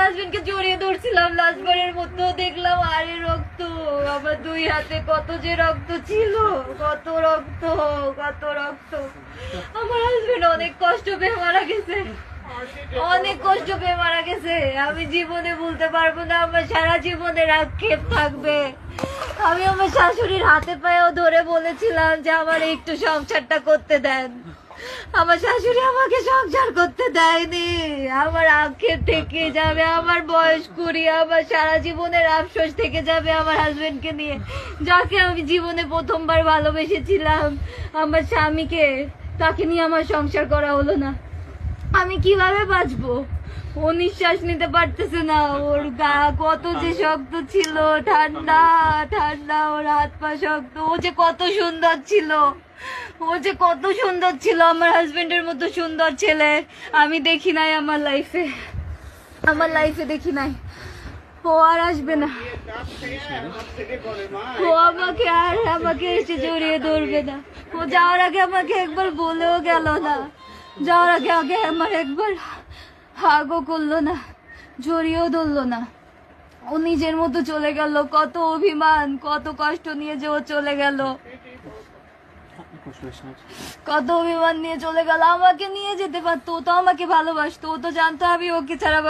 হাজবেন্ডকে জড়িয়ে ধরছিলাম লাস্টবারের মতো, দেখলাম আরে রক্ত, আমার দুই হাতে কত যে রক্ত ছিল, কত রক্ত, কত রক্ত। আমার হাজবেন্ড অনেক কষ্ট পেয়ে মারা গেছে, অনেক কষ্ট পেয়ে মারা গেছে। আমি জীবনে ভুলতে পারবো না, আমার সারা জীবনের আক্ষেপ থাকবে। আমি আমার শাশুড়ির হাতে পায়েও ধরে বলেছিলাম যে আমার একটু সংসারটা করতে দেন, আমার শাশুড়ি আমাকে সংসার করতে দেয়নি। আমার আক্ষেপ থেকে যাবে, আমার বয়স 20, আমার সারা জীবনের আফসোস থেকে যাবে আমার হাজবেন্ডকে নিয়ে, যাকে আমি জীবনে প্রথমবার ভালোবেসেছিলাম, আমার স্বামীকে, তাকে নিয়ে আমার সংসার করা হলো না। আমি কিভাবে বাঁচবো? ও নিঃশ্বাস নিতে পারতেছে না, ওর গা কত যে শক্ত ছিল, ঠান্ডা ঠান্ডা, ওর হাত পা শক্ত। ও যে কত সুন্দর ছিল, ও যে কত সুন্দর ছিল, আমার হাজবেন্ডের মতো সুন্দর ছেলে আমি দেখি নাই আমার লাইফে, আমার লাইফে দেখি নাই। ও আর আসবে না, ও আমাকে এসে জড়িয়ে ধরবে না। ও যাওয়ার আগে আমাকে একবার বলেও গেল না, যাওয়ার আগে আমার একবার হাগও করলো না, জড়িয়েও ধরলো না। ও নিজের মতো চলে গেল। কত অভিমান, কত কষ্ট নিয়ে যে ও চলে গেল, কত অভিমান নিয়ে চলে গেল। আমাকে নিয়ে যেতে পারতো, ও তো আমাকে ভালোবাসতো, ও তো জানতো আমি ওকে ছাড়া